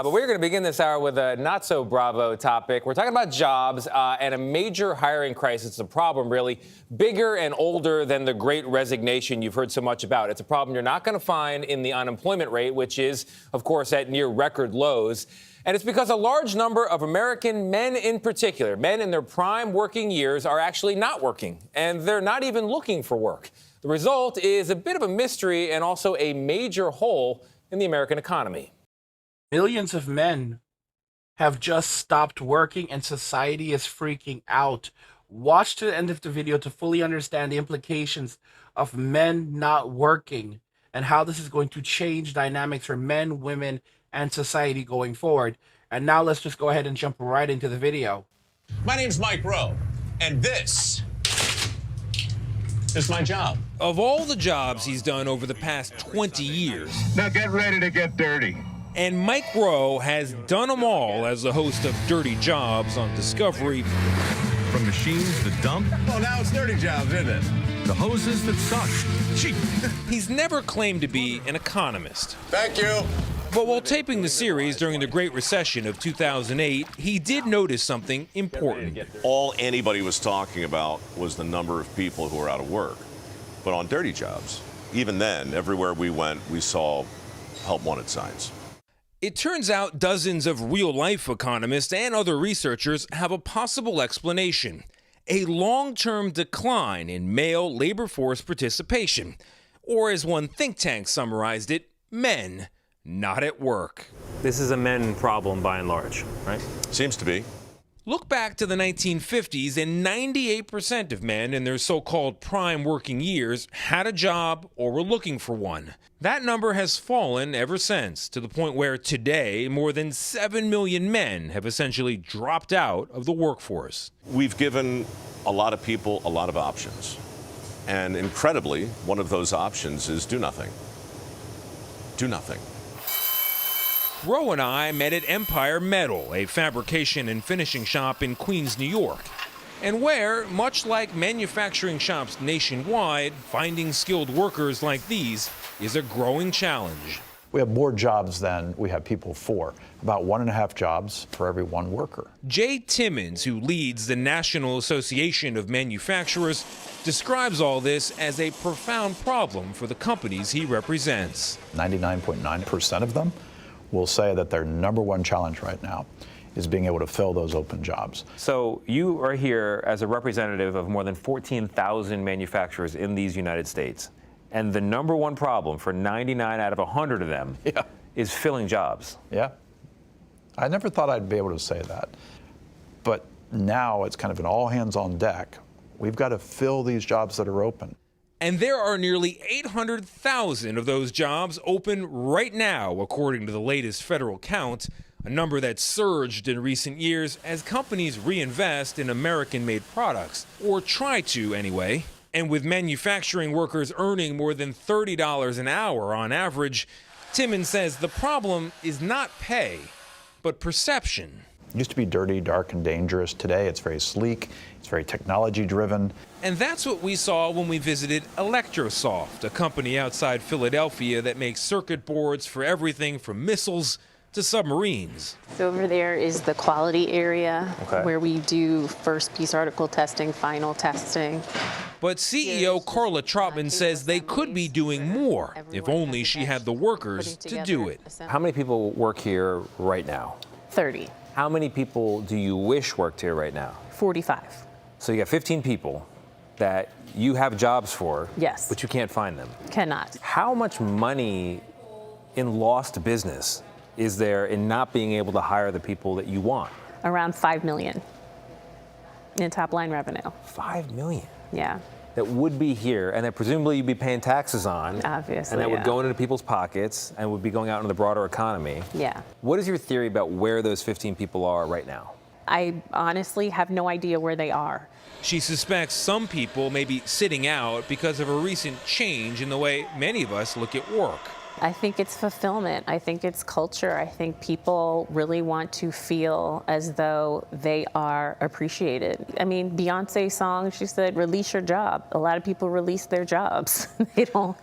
But we're going to begin this hour with a not-so-bravo topic. We're talking about jobs and a major hiring crisis. It's a problem, really, bigger and older than the Great Resignation you've heard so much about. It's a problem you're not going to find in the unemployment rate, which is, of course, at near record lows. And it's because a large number of American men in particular, men in their prime working years, are actually not working, and they're not even looking for work. The result is a bit of a mystery and also a major hole in the American economy. Millions of men have just stopped working and society is freaking out. Watch to the end of the video to fully understand the implications of men not working and how this is going to change dynamics for men, women, and society going forward. And now let's just go ahead and jump right into the video. My name's Mike Rowe, and this is my job. Of all the jobs he's done over the past 20 years. Now get ready to get dirty. And Mike Rowe has done them all as the host of Dirty Jobs on Discovery. From machines that dump. Oh, now it's dirty jobs, isn't it? The hoses that suck. Gee. He's never claimed to be an economist. Thank you. But while taping the series during the Great Recession of 2008, he did notice something important. All anybody was talking about was the number of people who were out of work. But on Dirty Jobs, even then, everywhere we went, we saw help wanted signs. It turns out dozens of real-life economists and other researchers have a possible explanation: a long-term decline in male labor force participation, or as one think tank summarized it, men not at work. This is a men problem by and large, right? Seems to be. Look back to the 1950s, and 98% of men in their so-called prime working years had a job or were looking for one. That number has fallen ever since, to the point where today more than 7 million men have essentially dropped out of the workforce. We've given a lot of people a lot of options. And incredibly, one of those options is do nothing. Do nothing. Rowe and I met at Empire Metal, a fabrication and finishing shop in Queens, New York, and where, much like manufacturing shops nationwide, finding skilled workers like these is a growing challenge. We have more jobs than we have people for, about 1.5 jobs for every one worker. Jay Timmons, who leads the National Association of Manufacturers, describes all this as a profound problem for the companies he represents. 99.9% of them will say that their number one challenge right now is being able to fill those open jobs. So you are here as a representative of more than 14,000 manufacturers in these United States. And the number one problem for 99 out of 100 of them is filling jobs. Yeah. I never thought I'd be able to say that. But now it's kind of an all hands on deck. We've got to fill these jobs that are open. And there are nearly 800,000 of those jobs open right now, according to the latest federal count, a number that surged in recent years as companies reinvest in American-made products, or try to anyway. And with manufacturing workers earning more than $30 an hour on average, Timmons says the problem is not pay, but perception. It used to be dirty, dark, and dangerous. Today it's very sleek, it's very technology-driven. And that's what we saw when we visited Electrosoft, a company outside Philadelphia that makes circuit boards for everything from missiles to submarines. So over there is the quality area where we do first piece article testing, final testing. But CEO Carla Trotman says they could be doing more if only she had the workers to do it. How many people work here right now? 30. How many people do you wish worked here right now? 45. So you got 15 people that you have jobs for, Yes. but you can't find them. Cannot. How much money in lost business is there in not being able to hire the people that you want? Around 5 million in top line revenue. 5 million Yeah, that would be here and that presumably you'd be paying taxes on. obviously. And that would yeah. go into people's pockets and would be going out into the broader economy. Yeah. What is your theory about where those 15 people are right now? I honestly have no idea where they are. She suspects some people may be sitting out because of a recent change in the way many of us look at work. I think it's fulfillment. I think it's culture. I think people really want to feel as though they are appreciated. I mean, Beyonce's song, she said, release your job. A lot of people release their jobs. They don't,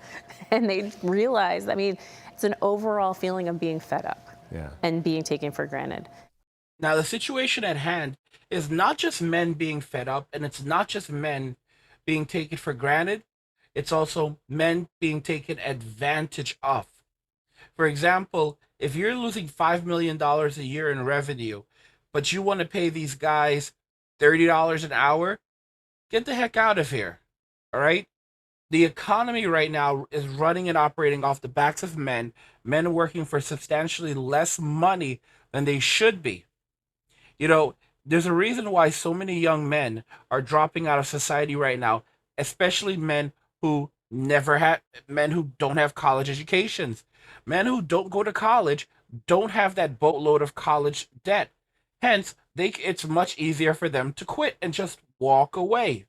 and they realize, I mean, it's an overall feeling of being fed up. Yeah. and being taken for granted. Now, the situation at hand is not just men being fed up, and it's not just men being taken for granted, it's also men being taken advantage of. For example, if you're losing $5 million a year in revenue, but you want to pay these guys $30 an hour, get the heck out of here. All right? The economy right now is running and operating off the backs of men, men working for substantially less money than they should be. You know, there's a reason why so many young men are dropping out of society right now, especially men who men who don't have college educations. Men who don't go to college don't have that boatload of college debt. Hence, it's much easier for them to quit and just walk away.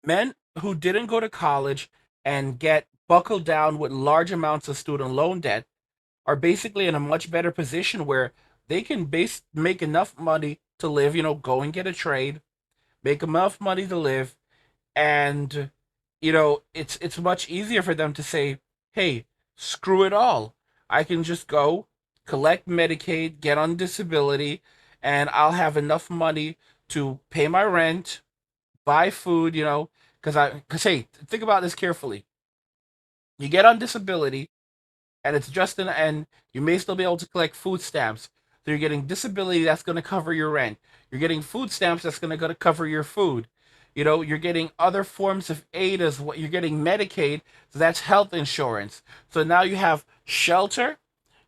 Men who didn't go to college and get buckled down with large amounts of student loan debt are basically in a much better position where they can make enough money to live, go and get a trade, make enough money to live, and it's much easier for them to say, hey, screw it all. I can just go collect Medicaid, get on disability, and I'll have enough money to pay my rent, buy food, because hey, think about this carefully. You get on disability, and it's just and you may still be able to collect food stamps. So you're getting disability that's going to cover your rent. You're getting food stamps that's going to cover your food. You're getting other forms of aid as what you're getting Medicaid, so that's health insurance. So now you have shelter,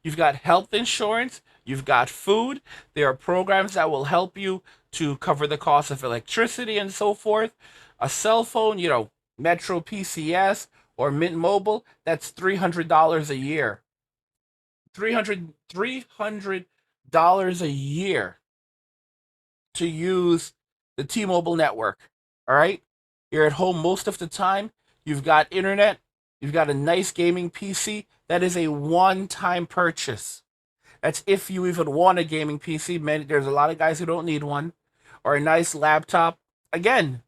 you've got health insurance, you've got food. There are programs that will help you to cover the cost of electricity and so forth. A cell phone, Metro PCS or Mint Mobile, that's $300 a year. $300 a year to use the T-Mobile network. All right? You're at home most of the time. You've got internet. You've got a nice gaming PC. That is a one-time purchase. That's if you even want a gaming PC. There's a lot of guys who don't need one. Or a nice laptop. Again,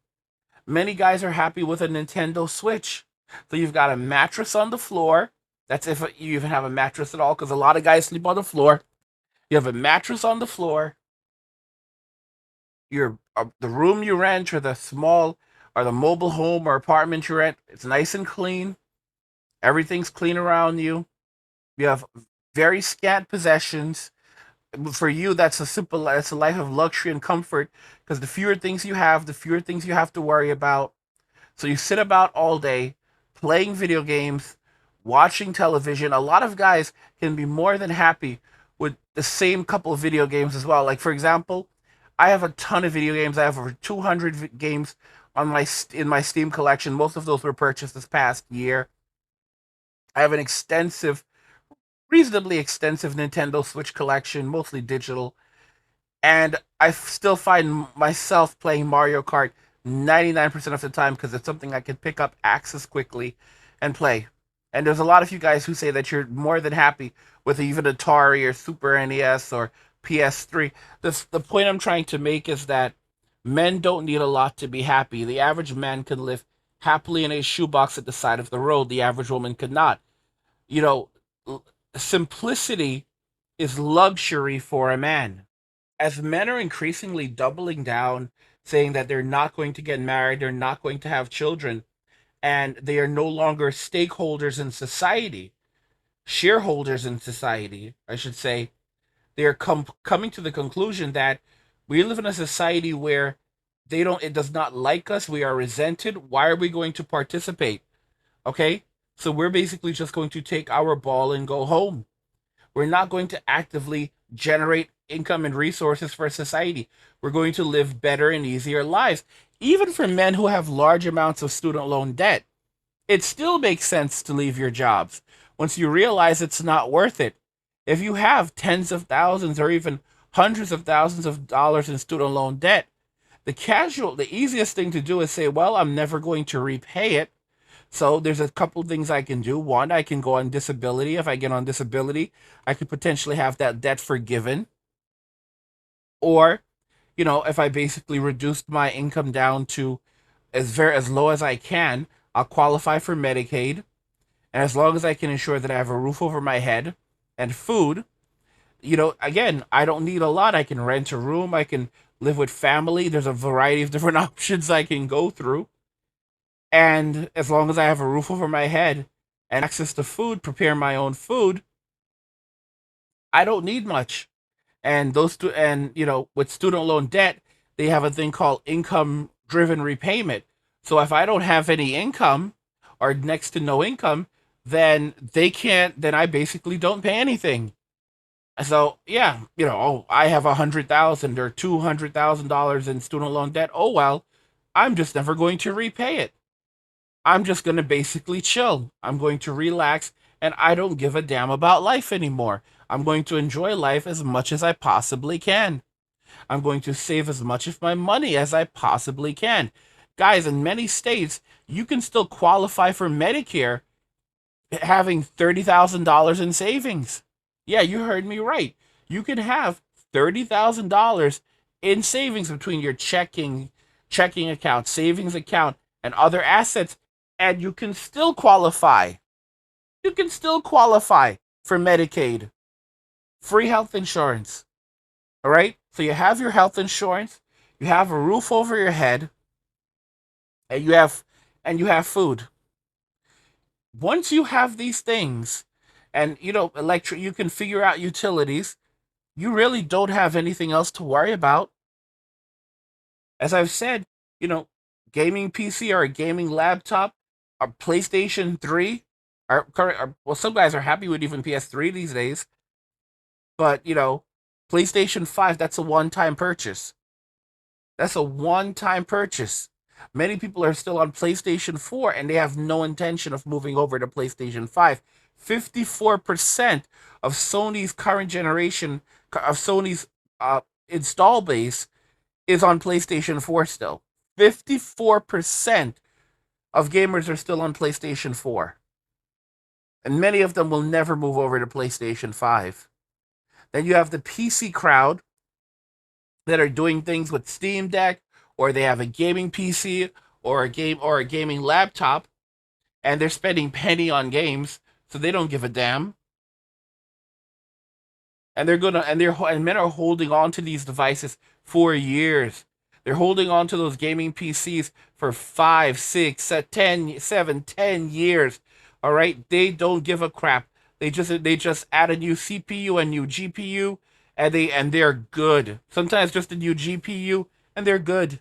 many guys are happy with a Nintendo Switch. So you've got a mattress on the floor. That's if you even have a mattress at all, because a lot of guys sleep on the floor. You have a mattress on the floor. The room you rent, or the mobile home or apartment you rent, it's nice and clean. Everything's clean around you. You have very scant possessions. For you, that's a life of luxury and comfort, because the fewer things you have, the fewer things you have to worry about. So you sit about all day playing video games, watching television. A lot of guys can be more than happy with the same couple of video games as well. Like, for example, I have a ton of video games. I have over 200 games in my Steam collection. Most of those were purchased this past year. I have an reasonably extensive Nintendo Switch collection, mostly digital. And I still find myself playing Mario Kart 99% of the time because it's something I can pick up, access quickly, and play. And there's a lot of you guys who say that you're more than happy with even Atari or Super NES or PS3. The point I'm trying to make is that men don't need a lot to be happy. The average man can live happily in a shoebox at the side of the road. The average woman could not. Simplicity is luxury for a man. As men are increasingly doubling down, saying that they're not going to get married, they're not going to have children, and they are no longer stakeholders in society, shareholders in society, I should say, they are coming to the conclusion that we live in a society where it does not like us, we are resented. Why are we going to participate? Okay? So we're basically just going to take our ball and go home. We're not going to actively generate income and resources for society. We're going to live better and easier lives. Even for men who have large amounts of student loan debt, it still makes sense to leave your jobs once you realize it's not worth it. If you have tens of thousands or even hundreds of thousands of dollars in student loan debt, the easiest thing to do is say, well, I'm never going to repay it. So there's a couple of things I can do. One, I can go on disability. If I get on disability, I could potentially have that debt forgiven. Or, if I basically reduced my income down to as low as I can, I'll qualify for Medicaid. And as long as I can ensure that I have a roof over my head and food, Again, I don't need a lot. I can rent a room. I can live with family. There's a variety of different options I can go through. And as long as I have a roof over my head and access to food, prepare my own food, I don't need much. And with student loan debt, they have a thing called income driven repayment. So if I don't have any income or next to no income, then I basically don't pay anything. So yeah, I have $100,000 or $200,000 in student loan debt. Oh well, I'm just never going to repay it. I'm just going to basically chill. I'm going to relax, and I don't give a damn about life anymore. I'm going to enjoy life as much as I possibly can. I'm going to save as much of my money as I possibly can. Guys, in many states, you can still qualify for Medicare having $30,000 in savings. Yeah, you heard me right. You can have $30,000 in savings between your checking account, savings account, and other assets, and you can still qualify. You can still qualify for Medicaid, free health insurance. All right? So you have your health insurance, you have a roof over your head, and you have food. Once you have these things, and you can figure out utilities, you really don't have anything else to worry about. As I've said, gaming PC or a gaming laptop, a PlayStation 3, some guys are happy with even PS3 these days. But, PlayStation 5, that's a one-time purchase. That's a one-time purchase. Many people are still on PlayStation 4 and they have no intention of moving over to PlayStation 5. 54% of Sony's current generation, of Sony's install base, is on PlayStation 4 still. 54% of gamers are still on PlayStation 4. And many of them will never move over to PlayStation 5. Then you have the PC crowd that are doing things with Steam Deck, or they have a gaming PC or a gaming laptop, and they're spending penny on games, so they don't give a damn. And men are holding on to these devices for years. They're holding on to those gaming PCs for 5, 6, 10 years. All right, they don't give a crap. They just add a new CPU, a new GPU, and they're good. Sometimes just a new GPU, and they're good.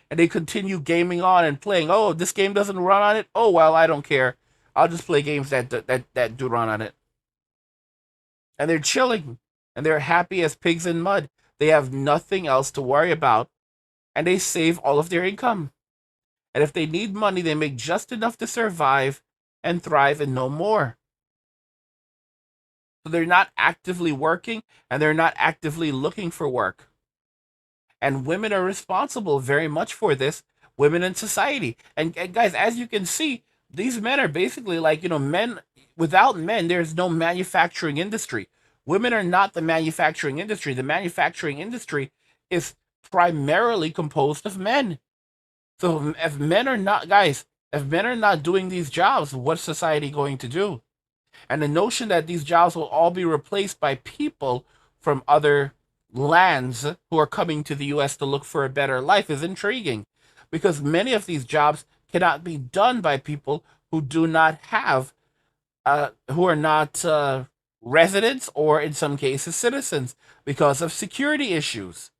And they continue gaming on and playing. Oh, this game doesn't run on it? Oh well, I don't care. I'll just play games that do run on it. And they're chilling, and they're happy as pigs in mud. They have nothing else to worry about, and they save all of their income. And if they need money, they make just enough to survive and thrive and no more. So they're not actively working, and they're not actively looking for work. And women are responsible very much for this, women in society. And guys, as you can see, these men are basically like, men. Without men, there's no manufacturing industry. Women are not the manufacturing industry. The manufacturing industry is primarily composed of men. So if men are not doing these jobs, what's society going to do? And the notion that these jobs will all be replaced by people from other lands who are coming to the U.S. to look for a better life is intriguing, because many of these jobs cannot be done by people who do not have, who are not residents, or in some cases citizens, because of security issues.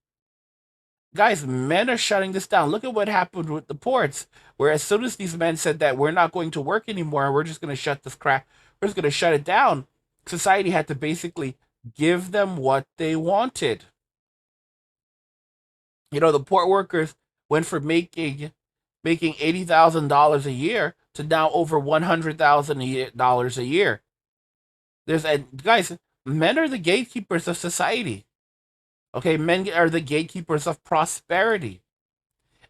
Guys, men are shutting this down. Look at what happened with the ports, where as soon as these men said that we're not going to work anymore, we're just going to shut this crap, we're just going to shut it down, society had to basically give them what they wanted. The port workers went from making $80,000 a year to now over $100,000 a year. Guys, men are the gatekeepers of society. Okay, men are the gatekeepers of prosperity.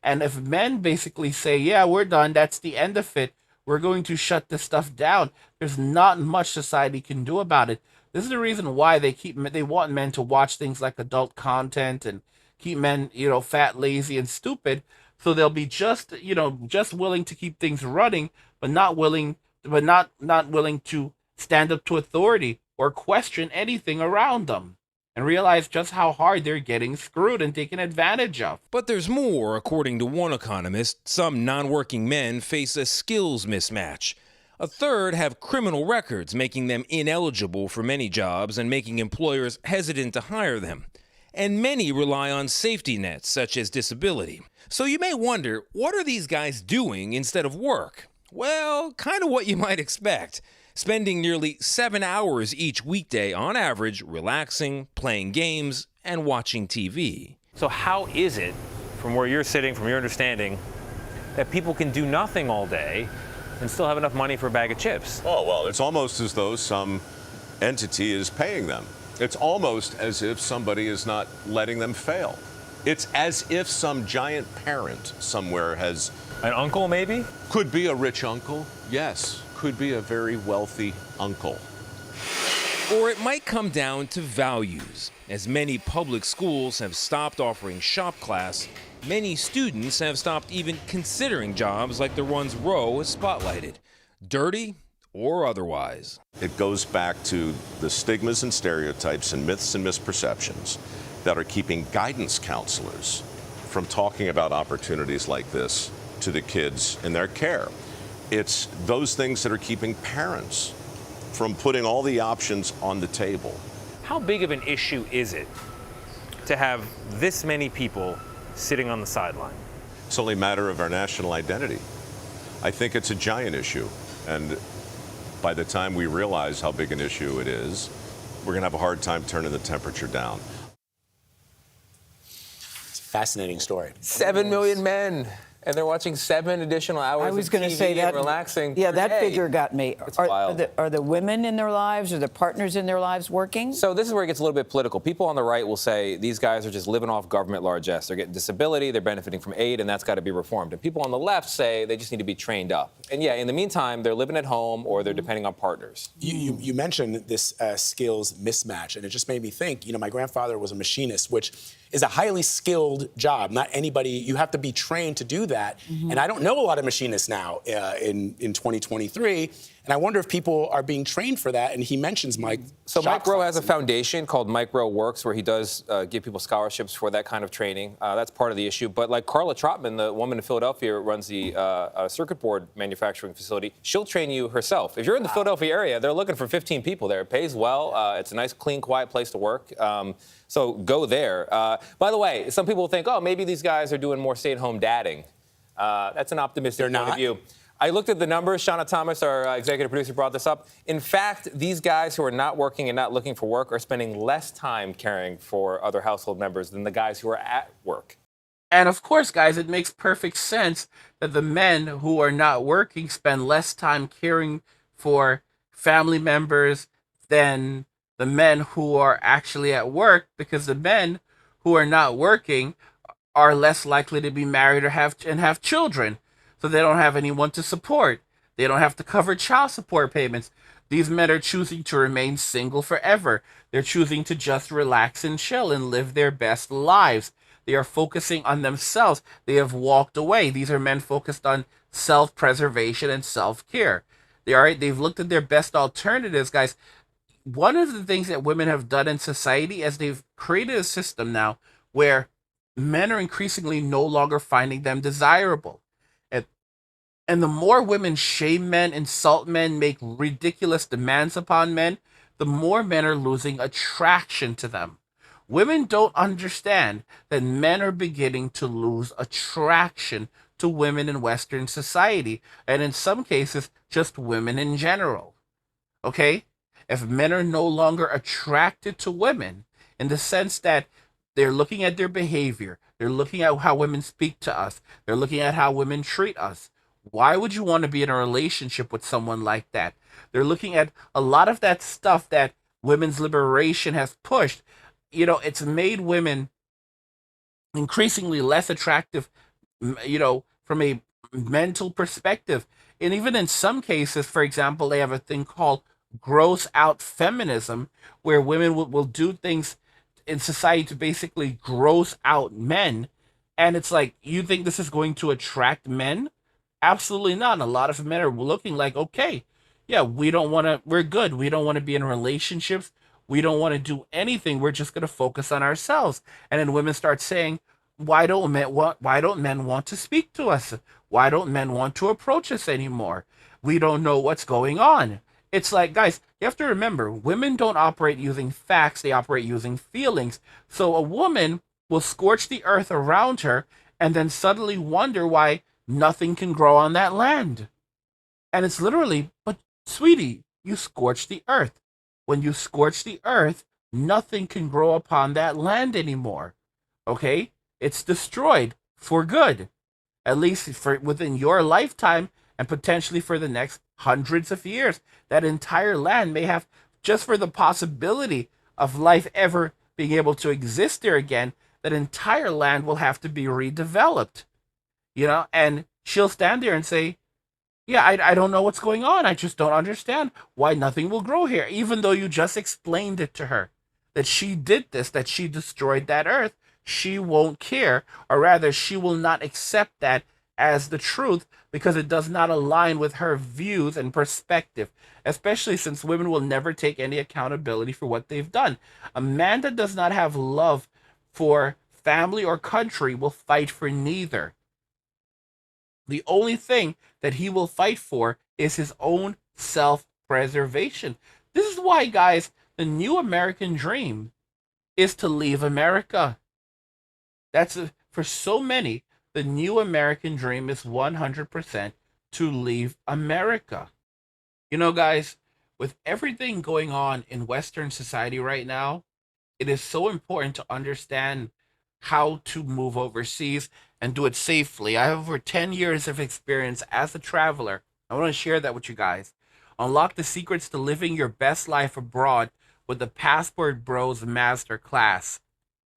And if men basically say, yeah, we're done, that's the end of it, we're going to shut this stuff down, there's not much society can do about it. This is the reason why they want men to watch things like adult content and keep men, fat, lazy, and stupid. So they'll be just willing to keep things running, but not willing to stand up to authority or question anything around them and realize just how hard they're getting screwed and taken advantage of. But there's more. According to one economist, some non-working men face a skills mismatch. A third have criminal records, making them ineligible for many jobs and making employers hesitant to hire them. And many rely on safety nets, such as disability. So you may wonder, what are these guys doing instead of work? Well, kind of what you might expect. Spending nearly 7 hours each weekday on average relaxing, playing games, and watching TV. So how is it, from where you're sitting, from your understanding, that people can do nothing all day and still have enough money for a bag of chips? Oh, well, it's almost as though some entity is paying them. It's almost as if somebody is not letting them fail. It's as if some giant parent somewhere has... An uncle, maybe? Could be a rich uncle, yes. Could be a very wealthy uncle. Or it might come down to values. As many public schools have stopped offering shop class, many students have stopped even considering jobs like the ones Roe has spotlighted, dirty or otherwise. It goes back to the stigmas and stereotypes and myths and misperceptions that are keeping guidance counselors from talking about opportunities like this to the kids in their care. It's those things that are keeping parents from putting all the options on the table. How big of an issue is it to have this many people sitting on the sideline? It's only a matter of our national identity. I think it's a giant issue. And by the time we realize how big an issue it is, we're going to have a hard time turning the temperature down. It's a fascinating story. 7 million men, and they're watching 7 additional hours I was of going to TV say that. and relaxing. Yeah, per that day. figure got me. It's wild. Are the women in their lives or the partners in their lives working? So this is where it gets a little bit political. People on the right will say these guys are just living off government largesse. They're getting disability, they're benefiting from aid, and that's got to be reformed. And people on the left say they just need to be trained up. And yeah, in the meantime, they're living at home or they're depending on partners. You mentioned this skills mismatch, and it just made me think, my grandfather was a machinist, which is a highly skilled job. Not anybody, you have to be trained to do that. And I don't know a lot of machinists now in 2023. And I wonder if people are being trained for that. And he mentions Mike. So Mike Rowe has a foundation called Mike Rowe Works, where he does give people scholarships for that kind of training. That's part of the issue. But like Carla Trotman, the woman in Philadelphia who runs the circuit board manufacturing facility, she'll train you herself. If you're in the Philadelphia area, they're looking for 15 people there. It pays well. It's a nice, clean, quiet place to work. So go there. By the way, some people think, oh, maybe these guys are doing more stay-at-home dadding. That's an optimistic point of view. I looked at the numbers. Shauna Thomas, our executive producer, brought this up. In fact, these guys who are not working and not looking for work are spending less time caring for other household members than the guys who are at work. And of course, guys, it makes perfect sense that the men who are not working spend less time caring for family members than the men who are actually at work, because the men who are not working are less likely to be married or have children. So they don't have anyone to support. They don't have to cover child support payments. These men are choosing to remain single forever. They're choosing to just relax and chill and live their best lives. They are focusing on themselves. They have walked away. These are men focused on self-preservation and self-care. They've looked at their best alternatives, guys. One of the things that women have done in society is they've created a system now where men are increasingly no longer finding them desirable. And the more women shame men, insult men, make ridiculous demands upon men, the more men are losing attraction to them. Women don't understand that men are beginning to lose attraction to women in Western society, and in some cases, just women in general. Okay? If men are no longer attracted to women in the sense that they're looking at their behavior, they're looking at how women speak to us, they're looking at how women treat us, why would you want to be in a relationship with someone like that? They're looking at a lot of that stuff that women's liberation has pushed. It's made women increasingly less attractive, from a mental perspective. And even in some cases, for example, they have a thing called gross out feminism, where women will do things in society to basically gross out men. And it's like, you think this is going to attract men? Absolutely not. A lot of men are looking like, okay, yeah, we're good. We don't want to be in relationships. We don't want to do anything. We're just going to focus on ourselves. And then women start saying, why don't men want to speak to us? Why don't men want to approach us anymore? We don't know what's going on. It's like, guys, you have to remember, women don't operate using facts, they operate using feelings. So a woman will scorch the earth around her and then suddenly wonder why nothing can grow on that land. And it's literally, but sweetie, you scorched the earth. When you scorch the earth, nothing can grow upon that land anymore. Okay? It's destroyed for good. At least for within your lifetime and potentially for the next hundreds of years. That entire land may have, just for the possibility of life ever being able to exist there again, that entire land will have to be redeveloped. You know, and she'll stand there and say, yeah, I don't know what's going on. I just don't understand why nothing will grow here, even though you just explained it to her, that she did this, that she destroyed that earth. She won't care, or rather, she will not accept that as the truth because it does not align with her views and perspective, especially since women will never take any accountability for what they've done. A man that does not have love for family or country will fight for neither. The only thing that he will fight for is his own self-preservation. This is why, guys, the new American dream is to leave America. For so many, the new American dream is 100% to leave America. You know, guys, with everything going on in Western society right now, it is so important to understand how to move overseas and do it safely. I have over 10 years of experience as a traveler. I want to share that with you guys. Unlock the secrets to living your best life abroad with the Passport Bros Master Class.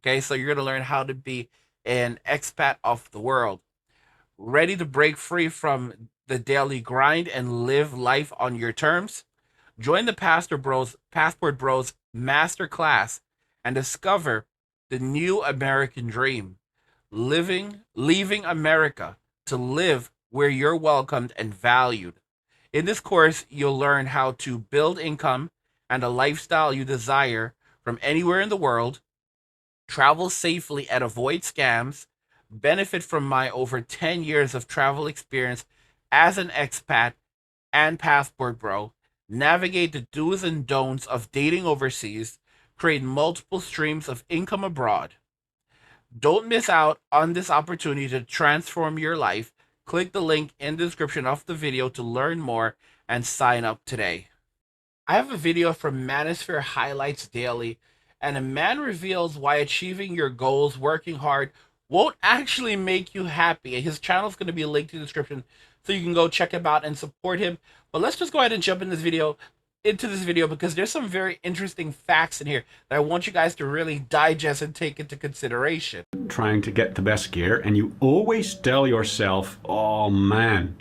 Okay, so you're going to learn how to be an expat of the world. Ready to break free from the daily grind and live life on your terms? Join the Passport Bros Master Class and discover the new American dream. Leaving America to live where you're welcomed and valued. In this course, you'll learn how to build income and a lifestyle you desire from anywhere in the world, travel safely and avoid scams, benefit from my over 10 years of travel experience as an expat and passport bro, navigate the do's and don'ts of dating overseas, create multiple streams of income abroad. Don't miss out on this opportunity to transform your life. Click the link in the description of the video to learn more and sign up today. I have a video from Manosphere Highlights Daily, and a man reveals why achieving your goals, working hard, won't actually make you happy. His channel is going to be linked in the description, so you can go check him out and support him. But let's just go ahead and jump into this video because there's some very interesting facts in here that I want you guys to really digest and take into consideration. Trying to get the best gear, and you always tell yourself, oh man,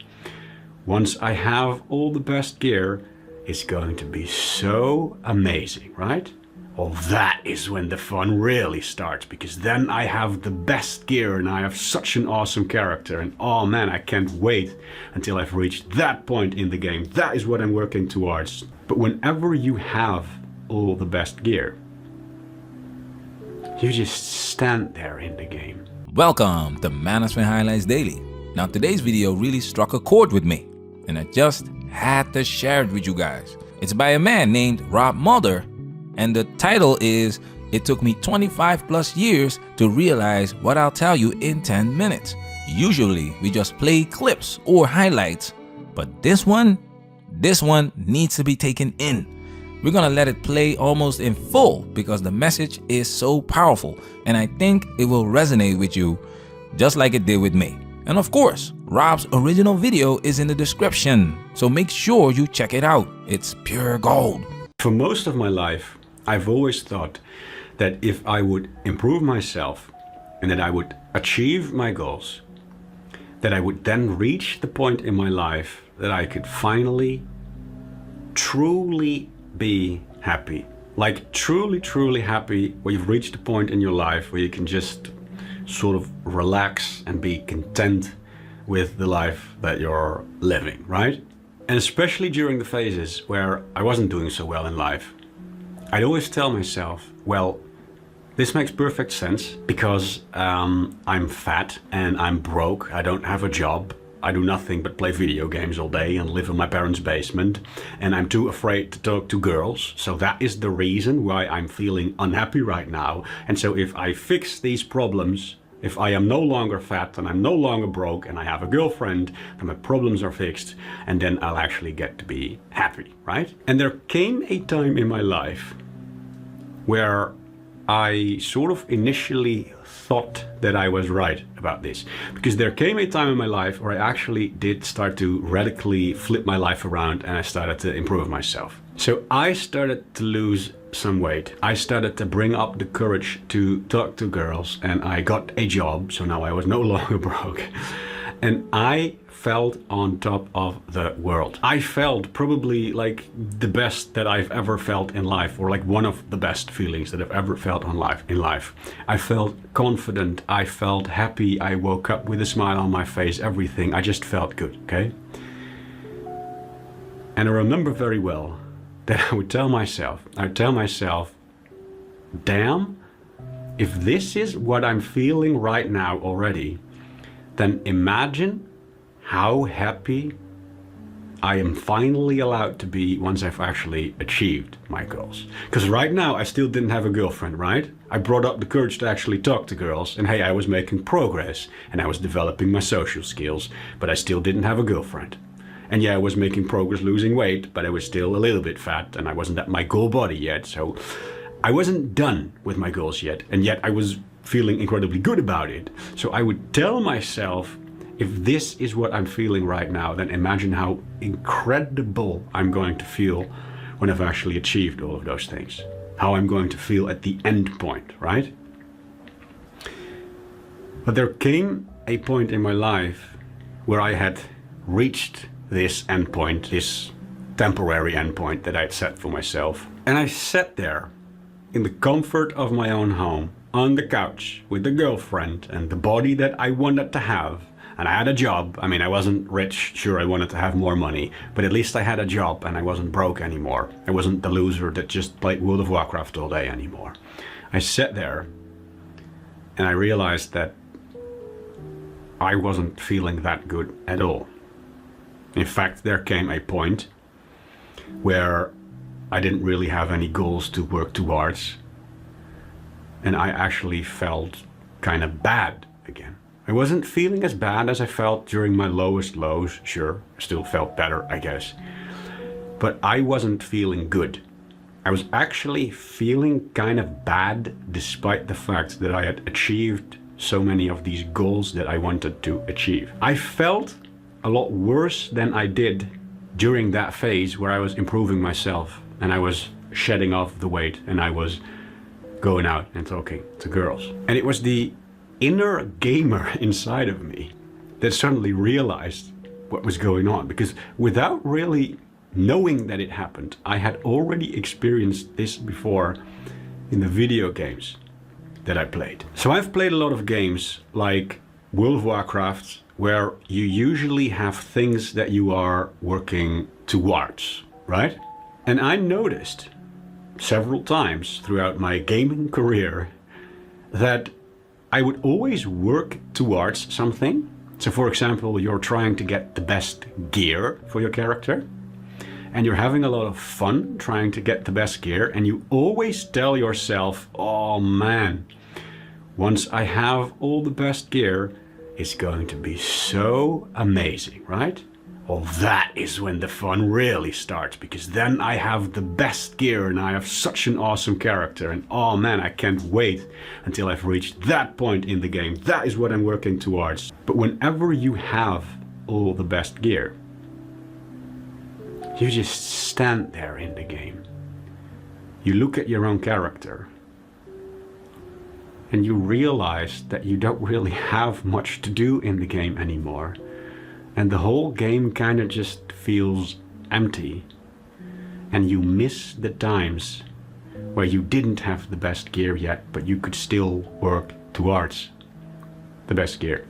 once I have all the best gear, it's going to be so amazing, right? Well, that is when the fun really starts, because then I have the best gear and I have such an awesome character, and oh man, I can't wait until I've reached that point in the game. That is what I'm working towards. But whenever you have all the best gear, you just stand there in the game. Welcome to Manosphere Highlights Daily. Now today's video really struck a chord with me, and I just had to share it with you guys. It's by a man named Rob Mulder, and the title is, "It took me 25 plus years to realize what I'll tell you in 10 minutes. Usually we just play clips or highlights, but this one needs to be taken in. We're gonna let it play almost in full because the message is so powerful, and I think it will resonate with you just like it did with me. And of course, Rob's original video is in the description, so make sure you check it out. It's pure gold." For most of my life, I've always thought that if I would improve myself and that I would achieve my goals, that I would then reach the point in my life that I could finally truly be happy. Like truly happy, where you've reached a point in your life where you can just sort of relax and be content with the life that you're living, right? And especially during the phases where I wasn't doing so well in life, I'd always tell myself, well, this makes perfect sense because I'm fat and I'm broke, I don't have a job, I do nothing but play video games all day and live in my parents' basement, and I'm too afraid to talk to girls, so that is the reason why I'm feeling unhappy right now. And so if I fix these problems, if I am no longer fat and I'm no longer broke and I have a girlfriend, then my problems are fixed and then I'll actually get to be happy, right? And there came a time in my life where I sort of initially thought that I was right about this, because there came a time in my life where I actually did start to radically flip my life around and I started to improve myself. So I started to lose some weight. I started to bring up the courage to talk to girls and I got a job, so now I was no longer broke. And I felt on top of the world. I felt probably like the best that I've ever felt in life, or like one of the best feelings that I've ever felt in life. I felt confident, I felt happy, I woke up with a smile on my face, everything. I just felt good, okay? And I remember very well that I would tell myself, damn, if this is what I'm feeling right now already, then imagine how happy I am finally allowed to be once I've actually achieved my goals. Because right now I still didn't have a girlfriend, right? I brought up the courage to actually talk to girls, and hey, I was making progress and I was developing my social skills, but I still didn't have a girlfriend. And yeah, I was making progress losing weight, but I was still a little bit fat and I wasn't at my goal body yet. So I wasn't done with my goals yet, and yet I was feeling incredibly good about it. So I would tell myself, if this is what I'm feeling right now, then imagine how incredible I'm going to feel when I've actually achieved all of those things. How I'm going to feel at the end point, right? But there came a point in my life where I had reached this endpoint, this temporary endpoint that I'd set for myself. And I sat there in the comfort of my own home, on the couch with the girlfriend and the body that I wanted to have. And I had a job. I mean, I wasn't rich. Sure, I wanted to have more money, but at least I had a job and I wasn't broke anymore. I wasn't the loser that just played World of Warcraft all day anymore. I sat there and I realized that I wasn't feeling that good at all. In fact, there came a point where I didn't really have any goals to work towards. And I actually felt kind of bad again. I wasn't feeling as bad as I felt during my lowest lows. Sure, I still felt better, I guess. But I wasn't feeling good. I was actually feeling kind of bad despite the fact that I had achieved so many of these goals that I wanted to achieve. I felt a lot worse than I did during that phase where I was improving myself and I was shedding off the weight and I was going out and talking to girls. And it was the inner gamer inside of me that suddenly realized what was going on, because without really knowing that it happened, I had already experienced this before in the video games that I played. So I've played a lot of games like World of Warcraft, where you usually have things that you are working towards, right? And I noticed several times throughout my gaming career that I would always work towards something. So for example, you're trying to get the best gear for your character and you're having a lot of fun trying to get the best gear, and you always tell yourself, oh man, once I have all the best gear, it's going to be so amazing, right? Well, that is when the fun really starts, because then I have the best gear and I have such an awesome character, and oh man, I can't wait until I've reached that point in the game. That is what I'm working towards. But whenever you have all the best gear, you just stand there in the game. You look at your own character and you realize that you don't really have much to do in the game anymore. And the whole game kind of just feels empty. And you miss the times where you didn't have the best gear yet, but you could still work towards the best gear.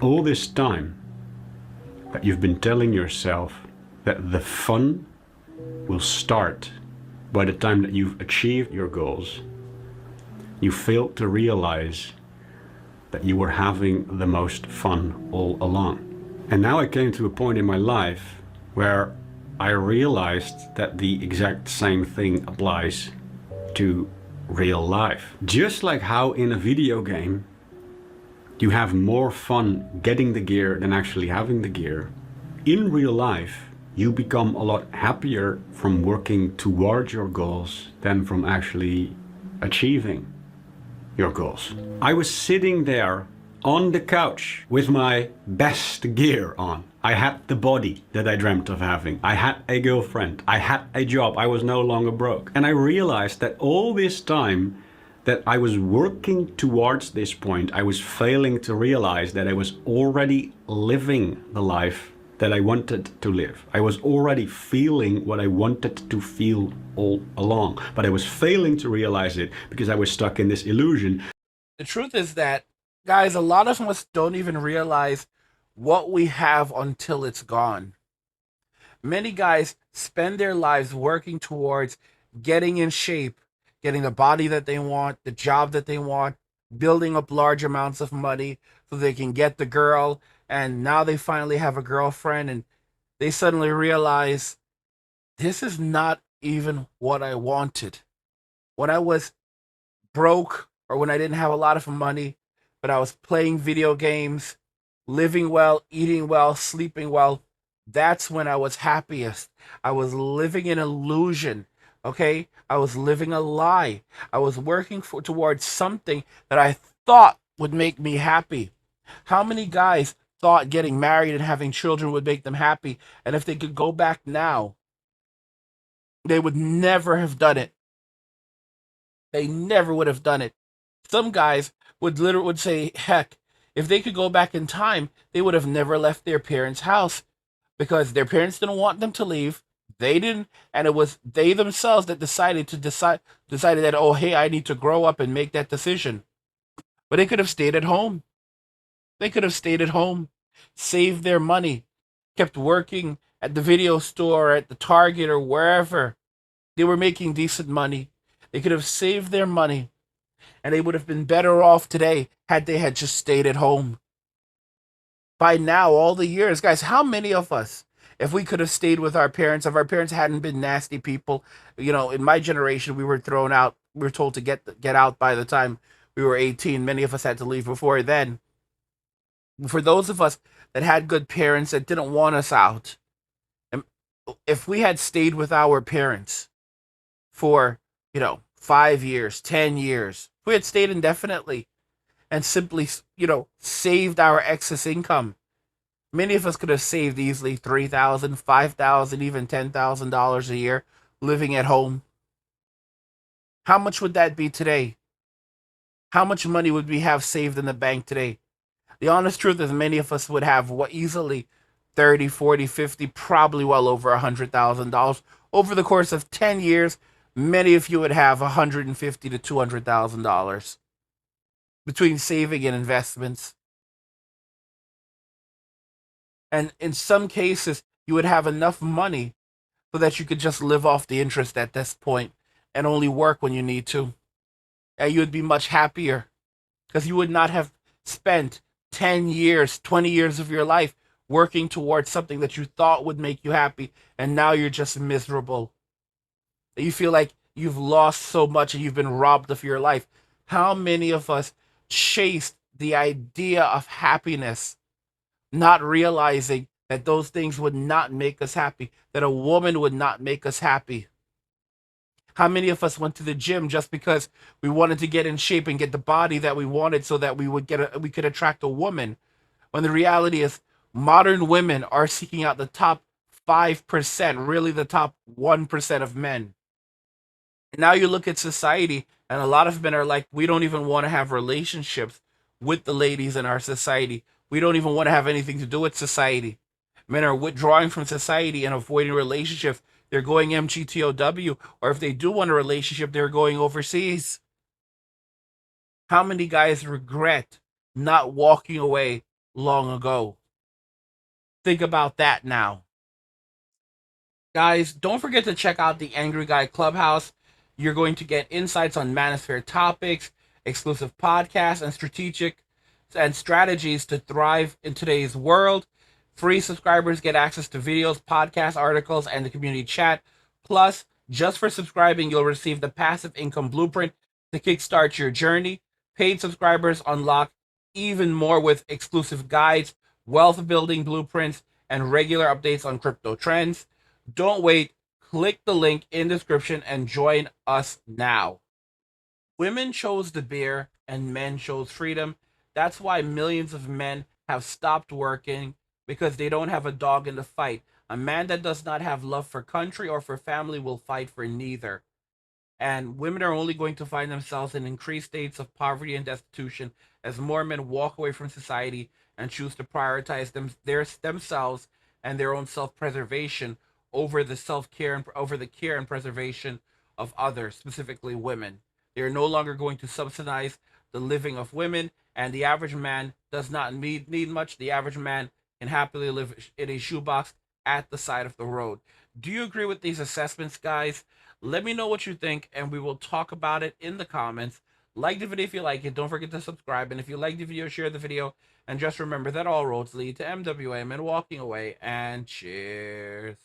All this time, that you've been telling yourself that the fun will start by the time that you've achieved your goals, you failed to realize that you were having the most fun all along. And now I came to a point in my life where I realized that the exact same thing applies to real life. Just like how in a video game you have more fun getting the gear than actually having the gear, in real life you become a lot happier from working towards your goals than from actually achieving your goals. I was sitting there on the couch with my best gear on. I had the body that I dreamt of having. I had a girlfriend. I had a job. I was no longer broke. And I realized that all this time that I was working towards this point, I was failing to realize that I was already living the life that I wanted to live. I was already feeling what I wanted to feel all along, but I was failing to realize it because I was stuck in this illusion. The truth is that, guys, a lot of us don't even realize what we have until it's gone. Many guys spend their lives working towards getting in shape, getting the body that they want, the job that they want, building up large amounts of money so they can get the girl. And now they finally have a girlfriend and they suddenly realize this is not even what I wanted. When I was broke or when I didn't have a lot of money, but I was playing video games, living well, eating well, sleeping well, that's when I was happiest. I was living an illusion, okay? I was living a lie. I was working towards something that I thought would make me happy. How many guys thought getting married and having children would make them happy, and if they could go back now, they would never have done it. They never would have done it. Some guys would say, heck, if they could go back in time, they would have never left their parents' house because their parents didn't want them to leave. They didn't, and it was they themselves that decided that, oh, hey, I need to grow up and make that decision. But they could have stayed at home. They could have stayed at home, saved their money, kept working at the video store, at the Target, or wherever. They were making decent money. They could have saved their money, and they would have been better off today had they had just stayed at home. By now, all the years, guys, how many of us, if we could have stayed with our parents, if our parents hadn't been nasty people, you know, in my generation, we were thrown out. We were told to get out by the time we were 18. Many of us had to leave before then. For those of us that had good parents that didn't want us out, if we had stayed with our parents for, 5 years, 10 years, if we had stayed indefinitely and simply, saved our excess income, many of us could have saved easily $3,000, $5,000, even $10,000 a year living at home. How much would that be today? How much money would we have saved in the bank today? The honest truth is many of us would have easily 30, 40, 50, probably well over $100,000. Over the course of 10 years, many of you would have $150,000 to $200,000 between saving and investments. And in some cases, you would have enough money so that you could just live off the interest at this point and only work when you need to. And you would be much happier because you would not have spent 10 years, 20 years of your life working towards something that you thought would make you happy, and now you're just miserable. You feel like you've lost so much and you've been robbed of your life. How many of us chased the idea of happiness, not realizing that those things would not make us happy, that a woman would not make us happy? How many of us went to the gym just because we wanted to get in shape and get the body that we wanted so that we could attract a woman? When the reality is modern women are seeking out the top 5%, really the top 1% of men. And now you look at society and a lot of men are like, we don't even want to have relationships with the ladies in our society. We don't even want to have anything to do with society. Men are withdrawing from society and avoiding relationships. They're going MGTOW, or if they do want a relationship, they're going overseas. How many guys regret not walking away long ago? Think about that now. Guys, don't forget to check out the Angry Guy Clubhouse. You're going to get insights on manosphere topics, exclusive podcasts, and strategies to thrive in today's world. Free subscribers get access to videos, podcasts, articles, and the community chat. Plus, just for subscribing, you'll receive the passive income blueprint to kickstart your journey. Paid subscribers unlock even more with exclusive guides, wealth building blueprints, and regular updates on crypto trends. Don't wait. Click the link in the description and join us now. Women chose the beer and men chose freedom. That's why millions of men have stopped working, because they don't have a dog in the fight. A man that does not have love for country or for family will fight for neither. And women are only going to find themselves in increased states of poverty and destitution as more men walk away from society and choose to prioritize themselves and their own self-preservation over the self-care and over the care and preservation of others, specifically women. They are no longer going to subsidize the living of women, and the average man does not need much. The average man can happily live in a shoebox at the side of the road. Do you agree with these assessments, guys? Let me know what you think, and we will talk about it in the comments. Like the video if you like it. Don't forget to subscribe, and if you like the video, share the video. And just remember that all roads lead to MWM and walking away. And cheers.